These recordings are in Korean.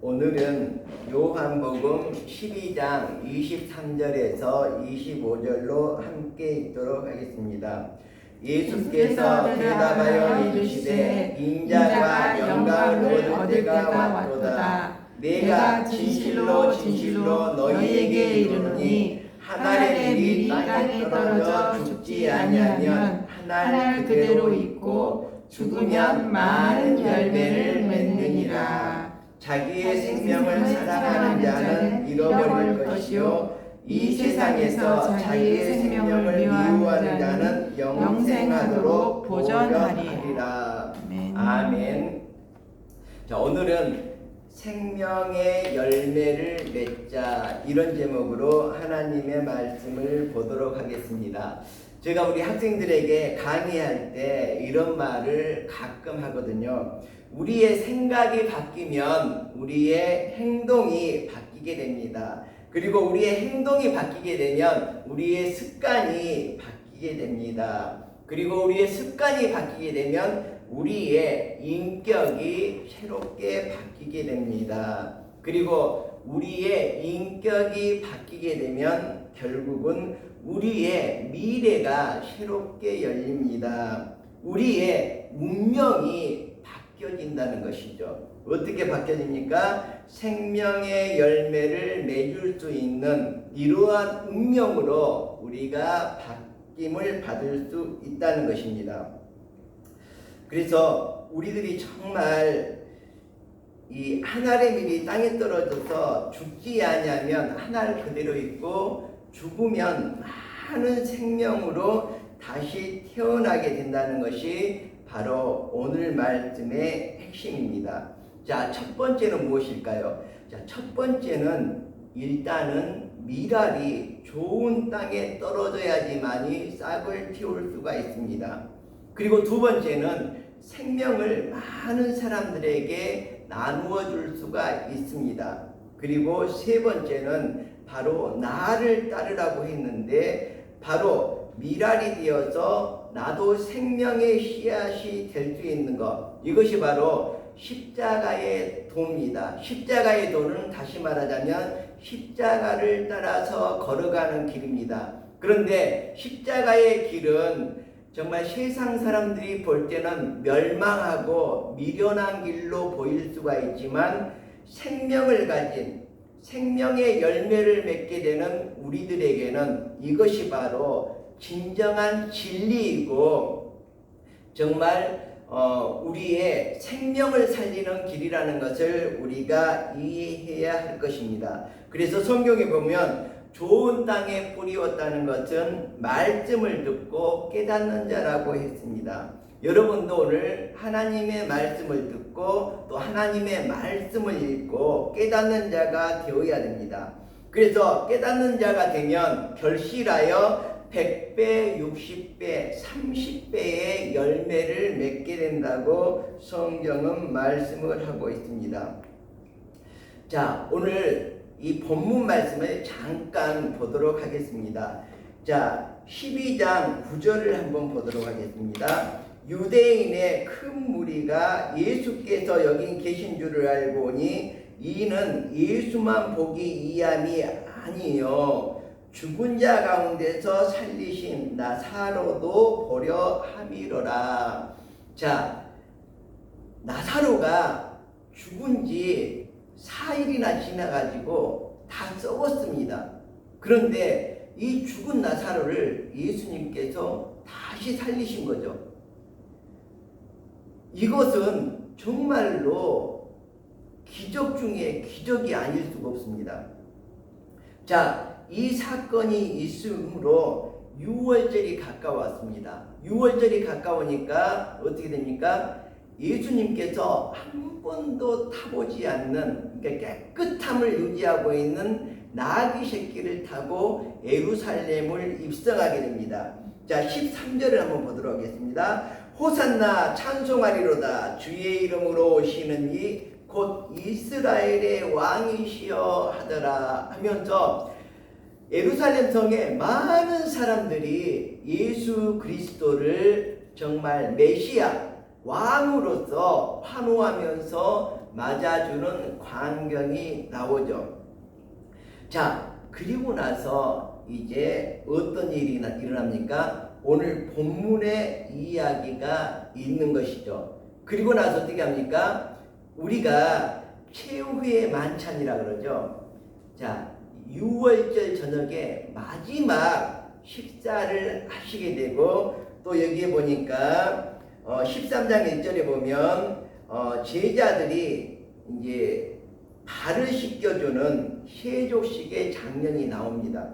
오늘은 요한복음 12장 23절에서 25절로 함께 읽도록 하겠습니다. 예수께서 대답하여 이르시되 인자가 영광을 얻을 때가 왔도다. 내가 진실로 진실로 너희에게 이르노니 한 알의 밀이 땅에 떨어져 죽지 아니하면 한 알 그대로 있고 죽으면 많은 열매를 맺느니라. 자기의 생명을 사랑하는 자는 잃어버릴 것이요 이 세상에서 자기의 생명을 미워하는 자는 영생하도록 보전하리라. 아멘. 자, 오늘은 생명의 열매를 맺자, 이런 제목으로 하나님의 말씀을 보도록 하겠습니다. 제가 우리 학생들에게 강의할 때 이런 말을 가끔 하거든요. 우리의 생각이 바뀌면 우리의 행동이 바뀌게 됩니다. 그리고 우리의 행동이 바뀌게 되면 우리의 습관이 바뀌게 됩니다. 그리고 우리의 습관이 바뀌게 되면 우리의 인격이 새롭게 바뀌게 됩니다. 그리고 우리의 인격이 바뀌게 되면 결국은 우리의 미래가 새롭게 열립니다. 우리의 운명이 바뀌어진다는 것이죠. 어떻게 바뀌어집니까? 생명의 열매를 맺을 수 있는 이러한 운명으로 우리가 바뀜을 받을 수 있다는 것입니다. 그래서 우리들이 정말 이 한 알의 밀이 땅에 떨어져서 죽지 아니하면 한 알 그대로 있고 죽으면 많은 생명으로 다시 태어나게 된다는 것이 바로 오늘 말씀의 핵심입니다. 자, 첫 번째는 무엇일까요? 자, 첫 번째는 일단은 밀알이 좋은 땅에 떨어져야지만이 싹을 틔울 수가 있습니다. 그리고 두 번째는 생명을 많은 사람들에게 나누어 줄 수가 있습니다. 그리고 세 번째는 바로 나를 따르라고 했는데 바로 밀알이 되어서 나도 생명의 씨앗이 될 수 있는 것, 이것이 바로 십자가의 도입니다. 십자가의 도는 다시 말하자면 십자가를 따라서 걸어가는 길입니다. 그런데 십자가의 길은 정말 세상 사람들이 볼 때는 멸망하고 미련한 길로 보일 수가 있지만 생명을 가진 생명의 열매를 맺게 되는 우리들에게는 이것이 바로 진정한 진리이고 정말 우리의 생명을 살리는 길이라는 것을 우리가 이해해야 할 것입니다. 그래서 성경에 보면 좋은 땅에 뿌리었다는 것은 말씀을 듣고 깨닫는 자라고 했습니다. 여러분도 오늘 하나님의 말씀을 듣고 또 하나님의 말씀을 읽고 깨닫는 자가 되어야 됩니다. 그래서 깨닫는 자가 되면 결실하여 100배, 60배, 30배의 열매를 맺게 된다고 성경은 말씀을 하고 있습니다. 자, 오늘 이 본문 말씀을 잠깐 보도록 하겠습니다. 자, 12장 9절을 한번 보도록 하겠습니다. 유대인의 큰 무리가 예수께서 여기 계신 줄을 알고 오니 이는 예수만 보기 이함이 아니요 죽은 자 가운데서 살리신 나사로도 보려 함이로라. 자, 나사로가 죽은 지 4일이나 지나가지고 다 썩었습니다. 그런데 이 죽은 나사로를 예수님께서 다시 살리신 거죠. 이것은 정말로 기적 중에 기적이 아닐 수가 없습니다. 자, 이 사건이 있으므로 6월절이 가까웠습니다. 6월절이 가까우니까 어떻게 됩니까? 예수님께서 한 번도 타보지 않는, 그러니까 깨끗함을 유지하고 있는 나귀 새끼를 타고 예루살렘을 입성하게 됩니다. 자, 13절을 한번 보도록 하겠습니다. 호산나 찬송하리로다. 주의 이름으로 오시는 이 곧 이스라엘의 왕이시여 하더라 하면서 예루살렘 성에 많은 사람들이 예수 그리스도를 정말 메시아 왕으로서 환호하면서 맞아주는 광경이 나오죠. 자, 그리고 나서 이제 어떤 일이 일어납니까? 오늘 본문의 이야기가 있는 것이죠. 그리고 나서 어떻게 합니까? 우리가 최후의 만찬이라 그러죠. 자, 6월절 저녁에 마지막 식사를 하시게 되고, 또 여기에 보니까 13장 1절에 보면 제자들이 이제 발을 씻겨주는 세족식의 장면이 나옵니다.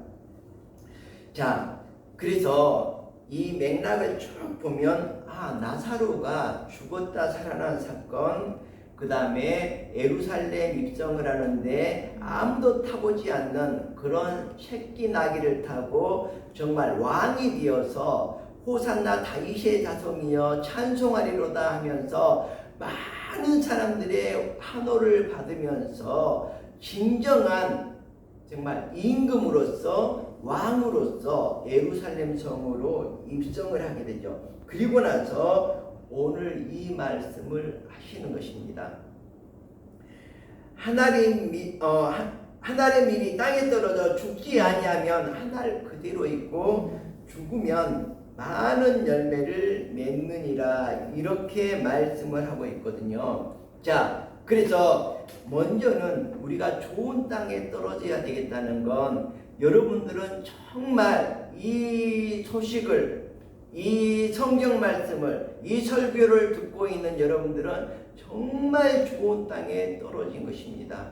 자, 그래서 이 맥락을 쭉 보면 나사로가 죽었다 살아난 사건, 그 다음에 예루살렘 입성을 하는데 아무도 타보지 않는 그런 새끼 나귀를 타고 정말 왕이 되어서 호산나 다윗의 자손이여 찬송하리로다 하면서 많은 사람들의 환호를 받으면서 진정한 정말 임금으로서 왕으로서 예루살렘 성으로 입성을 하게 되죠. 그리고 나서 오늘 이 말씀을 하시는 것입니다. 하늘의 밀이 땅에 떨어져 죽지 아니하면 하늘 그대로 있고 죽으면 많은 열매를 맺느니라, 이렇게 말씀을 하고 있거든요. 자, 그래서 먼저는 우리가 좋은 땅에 떨어져야 되겠다는 건, 여러분들은 정말 이 소식을, 이 성경 말씀을, 이 설교를 듣고 있는 여러분들은 정말 좋은 땅에 떨어진 것입니다.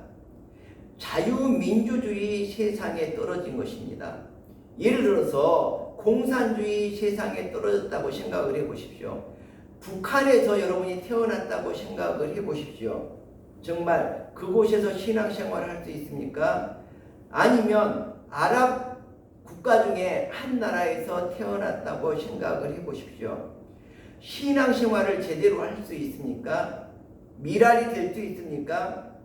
자유민주주의 세상에 떨어진 것입니다. 예를 들어서 공산주의 세상에 떨어졌다고 생각을 해보십시오. 북한에서 여러분이 태어났다고 생각을 해보십시오. 정말 그곳에서 신앙생활을 할 수 있습니까? 아니면 아랍 국가 중에 한 나라에서 태어났다고 생각을 해보십시오. 신앙생활을 제대로 할 수 있습니까? 미랄이 될 수 있습니까?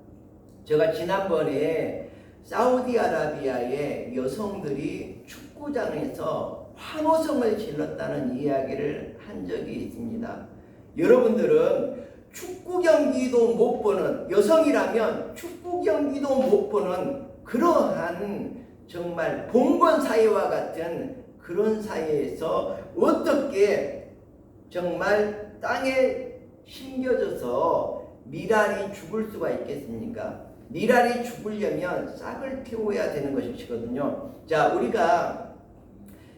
제가 지난번에 사우디아라비아의 여성들이 축구장에서 환호성을 질렀다는 이야기를 한 적이 있습니다. 여러분들은 축구 경기도 못 보는, 여성이라면 축구 경기도 못 보는 그러한 정말 봉건 사회와 같은 그런 사회에서 어떻게 정말 땅에 심겨져서 미랄이 죽을 수가 있겠습니까? 미랄이 죽으려면 싹을 틔워야 되는 것이거든요. 자, 우리가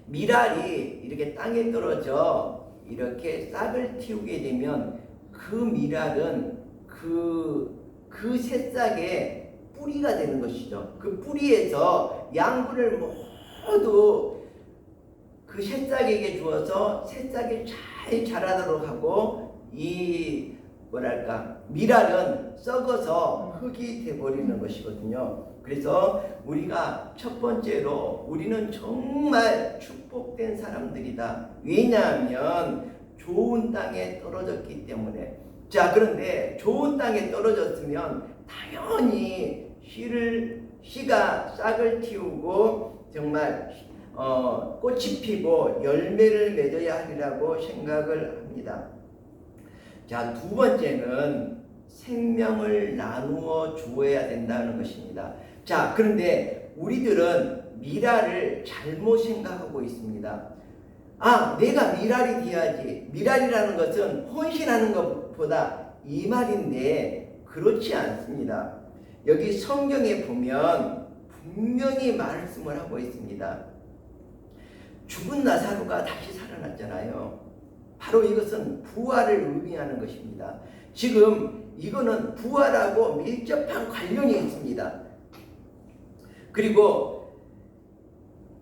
미랄이 이렇게 땅에 떨어져 이렇게 싹을 틔우게 되면 그 미랄은 그 새싹의 뿌리가 되는 것이죠. 그 뿌리에서 양분을 모두 그 새싹에게 주어서 새싹이 잘 자라도록 하고, 이 미랄은 썩어서 흙이 되어버리는 것이거든요. 그래서 우리가 첫 번째로 우리는 정말 축복된 사람들이다. 왜냐하면 좋은 땅에 떨어졌기 때문에. 자, 그런데 좋은 땅에 떨어졌으면 당연히 씨가 싹을 틔우고 정말 꽃이 피고 열매를 맺어야 하리라고 생각을 합니다. 자, 두 번째는 생명을 나누어 주어야 된다는 것입니다. 자, 그런데 우리들은 미랄을 잘못 생각하고 있습니다. 내가 미랄이 되어야지. 미랄이라는 것은 헌신하는 것보다 이 말인데 그렇지 않습니다. 여기 성경에 보면 분명히 말씀을 하고 있습니다. 죽은 나사로가 다시 살아났잖아요. 바로 이것은 부활을 의미하는 것입니다. 지금 이거는 부활하고 밀접한 관련이 있습니다. 그리고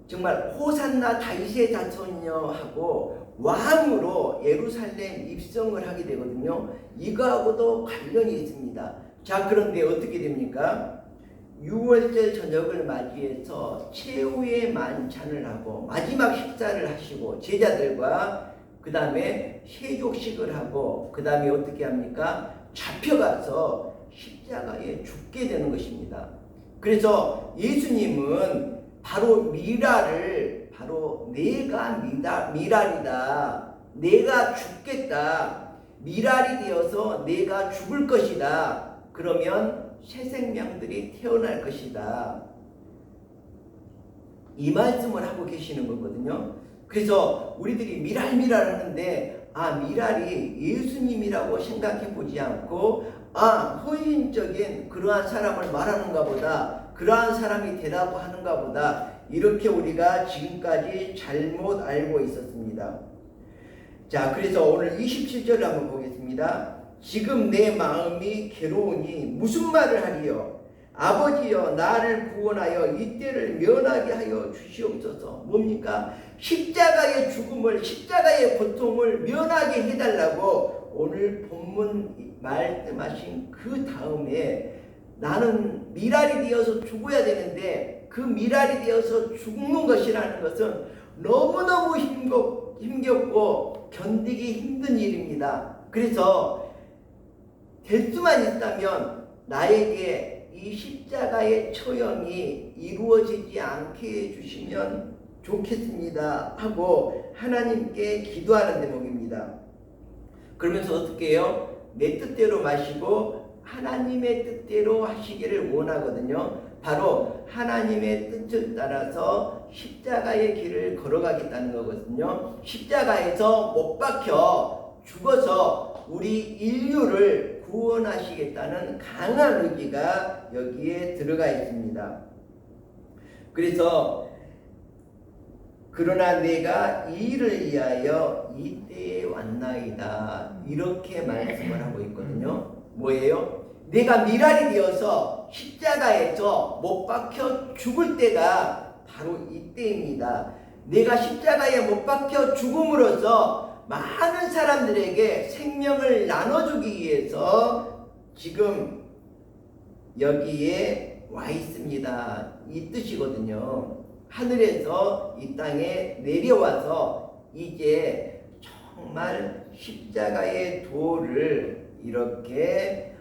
정말 호산나 다윗의 자손이여 하고 왕으로 예루살렘 입성을 하게 되거든요. 이거하고도 관련이 있습니다. 자, 그런데 어떻게 됩니까? 6월절 저녁을 맞이해서 최후의 만찬을 하고 마지막 식사를 하시고 제자들과 그 다음에 세족식을 하고 그 다음에 어떻게 합니까? 잡혀가서 십자가에 죽게 되는 것입니다. 그래서 예수님은 바로 미랄을 내가 미랄이다. 내가 죽겠다. 미랄이 되어서 내가 죽을 것이다. 그러면 새 생명들이 태어날 것이다. 이 말씀을 하고 계시는 거거든요. 그래서 우리들이 미랄 하는데 미랄이 예수님이라고 생각해 보지 않고 허인적인 그러한 사람을 말하는가 보다, 그러한 사람이 되라고 하는가 보다, 이렇게 우리가 지금까지 잘못 알고 있었습니다. 자, 그래서 오늘 27절을 한번 보겠습니다. 지금 내 마음이 괴로우니 무슨 말을 하리요? 아버지여, 나를 구원하여 이때를 면하게 하여 주시옵소서. 뭡니까? 십자가의 죽음을, 십자가의 고통을 면하게 해달라고 오늘 본문 말씀하신 그 다음에 나는 미랄이 되어서 죽어야 되는데 그 미랄이 되어서 죽는 것이라는 것은 너무너무 힘겹고 견디기 힘든 일입니다. 그래서 될 수만 있다면 나에게 이 십자가의 처형이 이루어지지 않게 해주시면 좋겠습니다 하고 하나님께 기도하는 대목입니다. 그러면서 어떻게 해요? 내 뜻대로 마시고 하나님의 뜻대로 하시기를 원하거든요. 바로 하나님의 뜻을 따라서 십자가의 길을 걸어가겠다는 거거든요. 십자가에서 못 박혀 죽어서 우리 인류를 구원하시겠다는 강한 의지가 여기에 들어가 있습니다. 그래서 그러나 내가 이 일을 위하여 이때에 왔나이다, 이렇게 말씀을 하고 있거든요. 뭐예요? 내가 미랄이 되어서 십자가에서 못 박혀 죽을 때가 바로 이때입니다. 내가 십자가에 못 박혀 죽음으로써 많은 사람들에게 생명을 나눠주기 위해서 지금 여기에 와 있습니다. 이 뜻이거든요. 하늘에서 이 땅에 내려와서 이제 정말 십자가의 도를 이렇게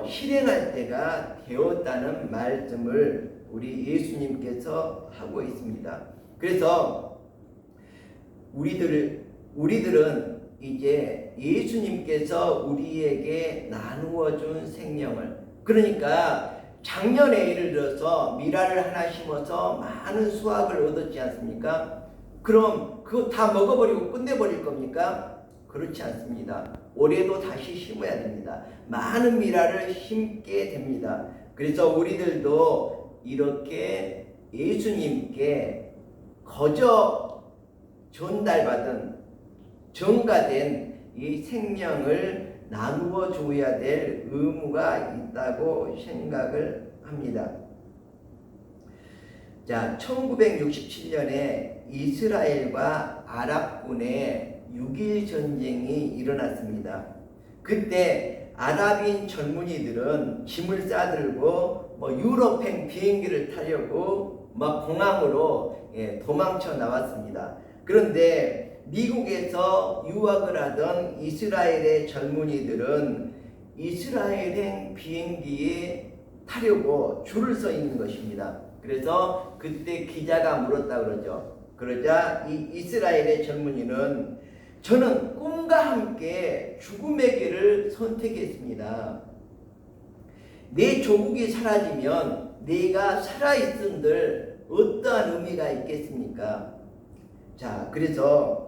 실행할 때가 되었다는 말씀을 우리 예수님께서 하고 있습니다. 그래서 우리들은 이제 예수님께서 우리에게 나누어 준 생명을, 그러니까 작년에 예를 들어서 미랄을 하나 심어서 많은 수확을 얻었지 않습니까? 그럼 그거 다 먹어버리고 끝내버릴 겁니까? 그렇지 않습니다. 올해도 다시 심어야 됩니다. 많은 미랄을 심게 됩니다. 그래서 우리들도 이렇게 예수님께 거저 전달받은 전가된 이 생명을 나누어 줘야 될 의무가 있다고 생각을 합니다. 자, 1967년에 이스라엘과 아랍군의 6.1 전쟁이 일어났습니다. 그때 아랍인 젊은이들은 짐을 싸들고 유럽행 비행기를 타려고 공항으로 도망쳐 나왔습니다. 그런데 미국에서 유학을 하던 이스라엘의 젊은이들은 이스라엘행 비행기에 타려고 줄을 서 있는 것입니다. 그래서 그때 기자가 물었다 그러죠. 그러자 이 이스라엘의 젊은이는 저는 꿈과 함께 죽음의 길을 선택했습니다. 내 조국이 사라지면 내가 살아있은들 어떠한 의미가 있겠습니까? 자, 그래서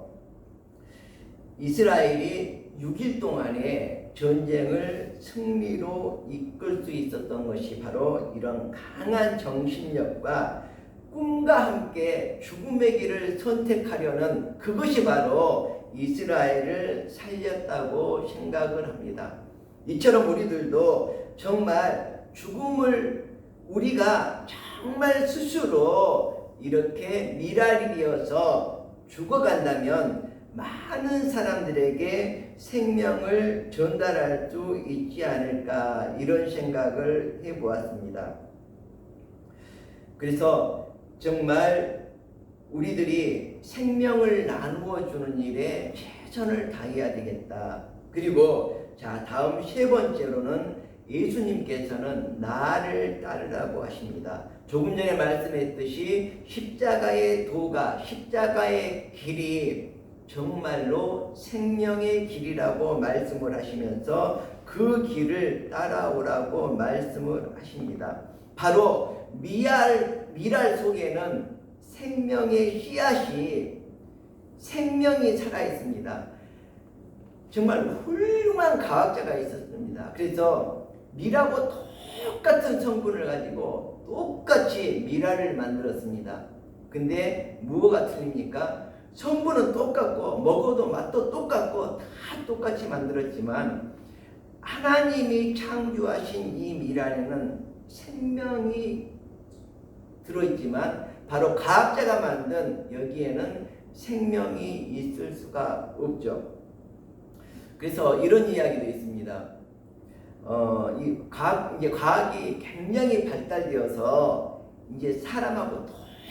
이스라엘이 6일 동안의 전쟁을 승리로 이끌 수 있었던 것이 바로 이런 강한 정신력과 꿈과 함께 죽음의 길을 선택하려는 그것이 바로 이스라엘을 살렸다고 생각을 합니다. 이처럼 우리들도 정말 죽음을 우리가 정말 스스로 이렇게 미랄이 되어서 죽어간다면 많은 사람들에게 생명을 전달할 수 있지 않을까, 이런 생각을 해보았습니다. 그래서 정말 우리들이 생명을 나누어 주는 일에 최선을 다해야 되겠다. 그리고 자, 다음 세 번째로는 예수님께서는 나를 따르라고 하십니다. 조금 전에 말씀했듯이 십자가의 도가, 십자가의 길이 정말로 생명의 길이라고 말씀을 하시면서 그 길을 따라오라고 말씀을 하십니다. 바로 미랄 속에는 생명의 씨앗이 생명이 살아 있습니다. 정말 훌륭한 과학자가 있었습니다. 그래서 밀하고 똑같은 성분을 가지고 똑같이 미랄을 만들었습니다. 근데 무엇가 틀립니까? 성분은 똑같고 먹어도 맛도 똑같고 다 똑같이 만들었지만 하나님이 창조하신 이 미랄에는 생명이 들어있지만 바로 과학자가 만든 여기에는 생명이 있을 수가 없죠. 그래서 이런 이야기도 있습니다. 이제 과학이 굉장히 발달되어서 이제 사람하고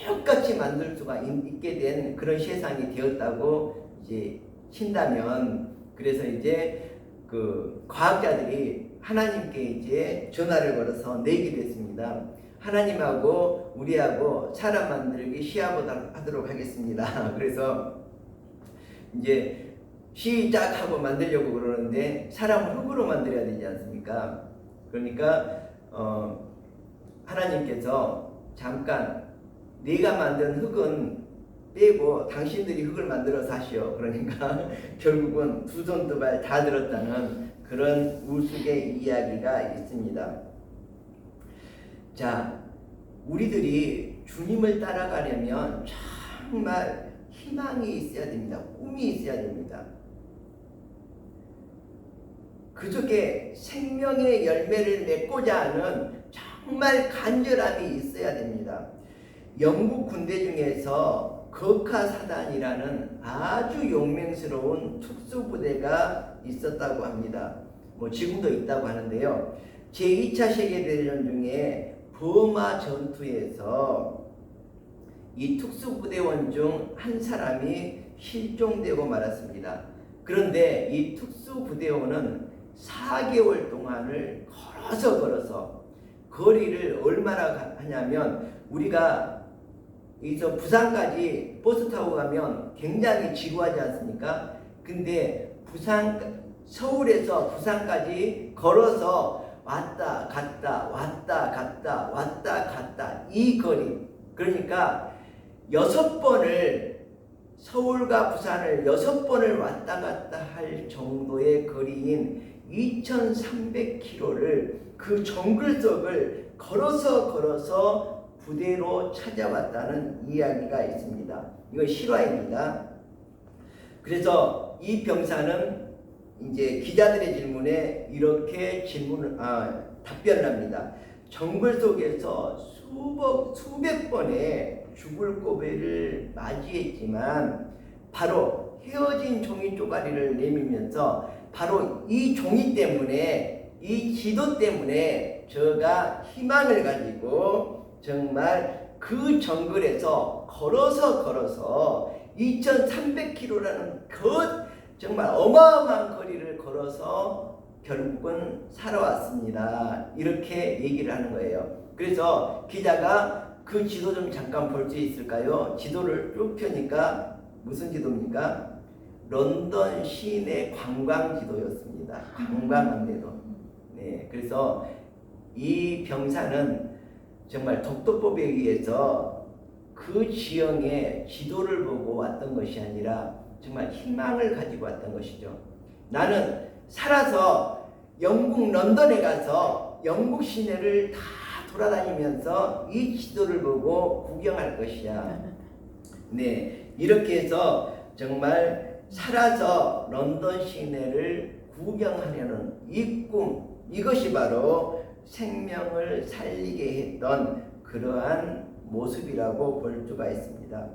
똑같이 만들 수가 있게 된 그런 세상이 되었다고 이제 친다면, 그래서 이제 그 과학자들이 하나님께 이제 전화를 걸어서 내기로 했습니다. 하나님하고 우리하고 사람 만들기 시합하도록 하겠습니다. 그래서 이제 시작하고 만들려고 그러는데 사람을 흙으로 만들어야 되지 않습니까? 그러니까 하나님께서 잠깐 네가 만든 흙은 빼고 당신들이 흙을 만들어서 하시오. 그러니까 결국은 두 손 두 발 다 들었다는 그런 우스개 이야기가 있습니다. 자, 우리들이 주님을 따라가려면 정말 희망이 있어야 됩니다. 꿈이 있어야 됩니다. 그저께 생명의 열매를 맺고자 하는 정말 간절함이 있어야 됩니다. 영국 군대 중에서 거카사단이라는 아주 용맹스러운 특수부대가 있었다고 합니다. 지금도 있다고 하는데요. 제2차 세계대전 중에 버마 전투에서 이 특수부대원 중 한 사람이 실종되고 말았습니다. 그런데 이 특수부대원은 4개월 동안을 걸어서 거리를 얼마나 하냐면, 우리가 여기서 부산까지 버스 타고 가면 굉장히 지루하지 않습니까? 근데 서울에서 부산까지 걸어서 왔다 갔다 이 거리, 그러니까 6번을, 서울과 부산을 6번을 왔다 갔다 할 정도의 거리인 2300km를 그 정글 속을 걸어서 부대로 찾아왔다는 이야기가 있습니다. 이거 실화입니다. 그래서 이 병사는 이제 기자들의 질문에 이렇게 답변을 합니다. 정글 속에서 수백 번의 죽을 고비를 맞이했지만 바로 헤어진 종이 쪼가리를 내밀면서 바로 이 종이 때문에, 이 지도 때문에 제가 희망을 가지고 정말 그 정글에서 걸어서 2300km라는 정말 어마어마한 거리를 걸어서 결국은 살아왔습니다. 이렇게 얘기를 하는 거예요. 그래서 기자가 그 지도 좀 잠깐 볼 수 있을까요? 지도를 쭉 펴니까 무슨 지도입니까? 런던 시내 관광 지도였습니다. 관광 안내도. 네, 그래서 이 병사는 정말 독도법에 의해서 그 지형의 지도를 보고 왔던 것이 아니라 정말 희망을 가지고 왔던 것이죠. 나는 살아서 영국 런던에 가서 영국 시내를 다 돌아다니면서 이 지도를 보고 구경할 것이야. 네, 이렇게 해서 정말 살아서 런던 시내를 구경하려는 이 꿈, 이것이 바로 생명을 살리게 했던 그러한 모습이라고 볼 수가 있습니다.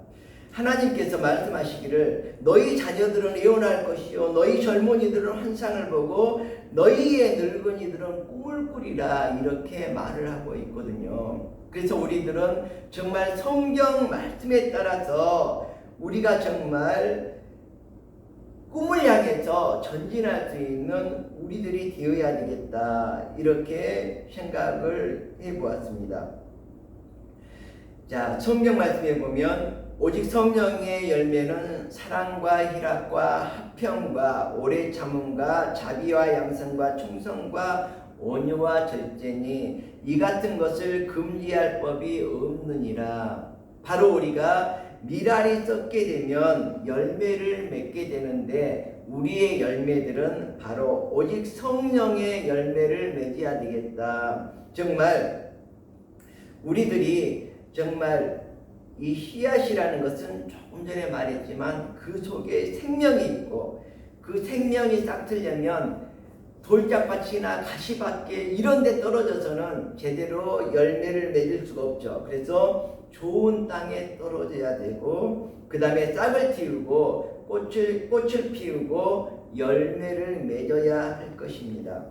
하나님께서 말씀하시기를 너희 자녀들은 예언할 것이요 너희 젊은이들은 환상을 보고 너희의 늙은이들은 꿈을 꾸리라, 이렇게 말을 하고 있거든요. 그래서 우리들은 정말 성경 말씀에 따라서 우리가 정말 꿈을 향해서 전진할 수 있는 우리들이 되어야 되겠다, 이렇게 생각을 해보았습니다. 자, 성경 말씀에 보면 오직 성령의 열매는 사랑과 희락과 화평과 오래 참음과 자비와 양선과 충성과 온유와 절제니 이 같은 것을 금지할 법이 없느니라. 바로 우리가 미랄이 썩게 되면 열매를 맺게 되는데 우리의 열매들은 바로 오직 성령의 열매를 맺어야 되겠다. 정말 우리들이 정말 이 씨앗이라는 것은 조금 전에 말했지만 그 속에 생명이 있고 그 생명이 싹트려면 돌짝밭이나 가시밭에 이런 데 떨어져서는 제대로 열매를 맺을 수가 없죠. 그래서 좋은 땅에 떨어져야 되고 그 다음에 싹을 틔우고 꽃을 피우고 열매를 맺어야 할 것입니다.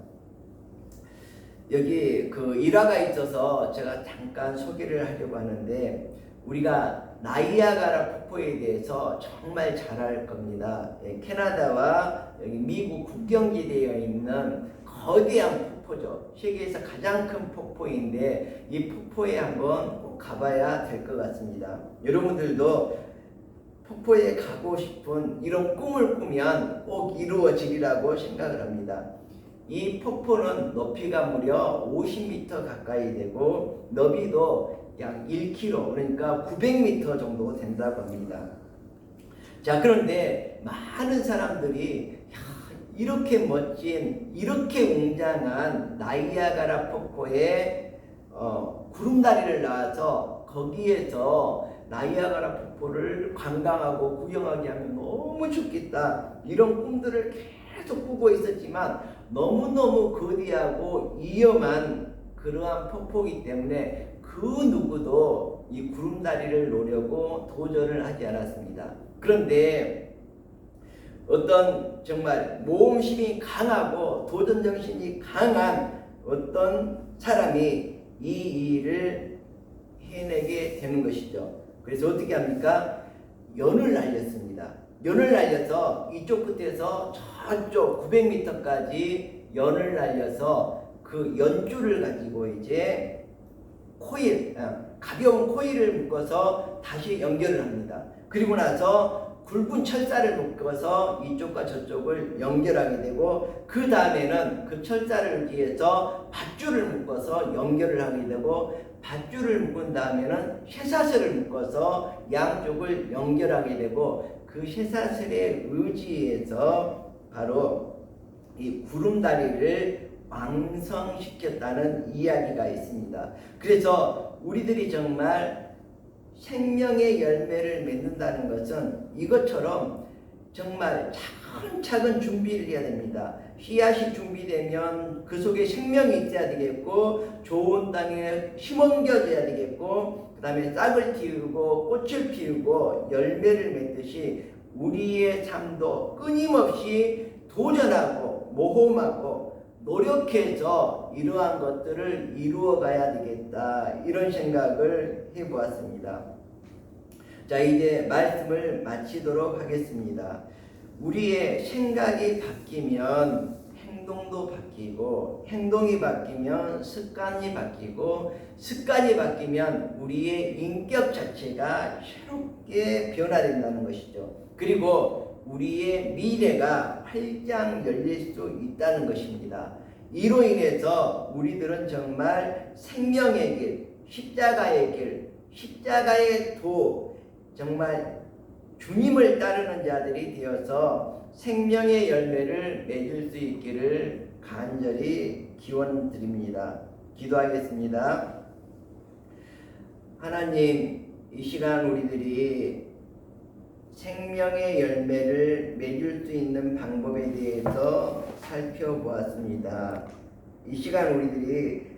여기 그 일화가 있어서 제가 잠깐 소개를 하려고 하는데 우리가 나이아가라 폭포에 대해서 정말 잘 알 겁니다. 캐나다와 여기 미국 국경지대에 있는 거대한 폭포죠. 세계에서 가장 큰 폭포인데 이 폭포에 한번 꼭 가봐야 될 것 같습니다. 여러분들도 폭포에 가고 싶은 이런 꿈을 꾸면 꼭 이루어지리라고 생각을 합니다. 이 폭포는 높이가 무려 50m 가까이 되고 너비도 약 1km 그러니까 900m 정도 된다고 합니다. 자, 그런데 많은 사람들이 이렇게 멋진 이렇게 웅장한 나이아가라 폭포에 구름다리를 나와서 거기에서 나이아가라 폭포를 관광하고 구경하게 하면 너무 좋겠다 이런 꿈들을 계속 꾸고 있었지만 너무너무 거대하고 위험한 그러한 폭포이기 때문에 그 누구도 이 구름다리를 노려고 도전을 하지 않았습니다. 그런데 어떤 정말 모험심이 강하고 도전정신이 강한 어떤 사람이 이 일을 해내게 되는 것이죠. 그래서 어떻게 합니까? 연을 날렸습니다. 연을 날려서 이쪽 끝에서 저쪽 900m까지 연을 날려서 그 연줄을 가지고 이제 가벼운 코일을 묶어서 다시 연결을 합니다. 그리고 나서 굵은 철사를 묶어서 이쪽과 저쪽을 연결하게 되고 그 다음에는 그 철사를 위해서 밧줄을 묶어서 연결을 하게 되고 밧줄을 묶은 다음에는 쇠사슬을 묶어서 양쪽을 연결하게 되고 그 쇠사슬에 의지해서 바로 이 구름다리를 완성시켰다는 이야기가 있습니다. 그래서 우리들이 정말 생명의 열매를 맺는다는 것은 이것처럼 정말 차근차근 준비를 해야 됩니다. 씨앗이 준비되면 그 속에 생명이 있어야 되겠고 좋은 땅에 심어겨져야 되겠고 그 다음에 싹을 틔우고 꽃을 피우고 열매를 맺듯이 우리의 삶도 끊임없이 도전하고 모험하고 노력해서 이러한 것들을 이루어 가야 되겠다 이런 생각을 해보았습니다. 자, 이제 말씀을 마치도록 하겠습니다. 우리의 생각이 바뀌면 행동도 바뀌고 행동이 바뀌면 습관이 바뀌고 습관이 바뀌면 우리의 인격 자체가 새롭게 변화된다는 것이죠. 그리고 우리의 미래가 활짝 열릴 수 있다는 것입니다. 이로 인해서 우리들은 정말 생명의 길, 십자가의 길, 십자가의 도, 정말 주님을 따르는 자들이 되어서 생명의 열매를 맺을 수 있기를 간절히 기원드립니다. 기도하겠습니다. 하나님, 이 시간 우리들이 생명의 열매를 맺을 수 있는 방법에 대해서 살펴보았습니다. 이 시간 우리들이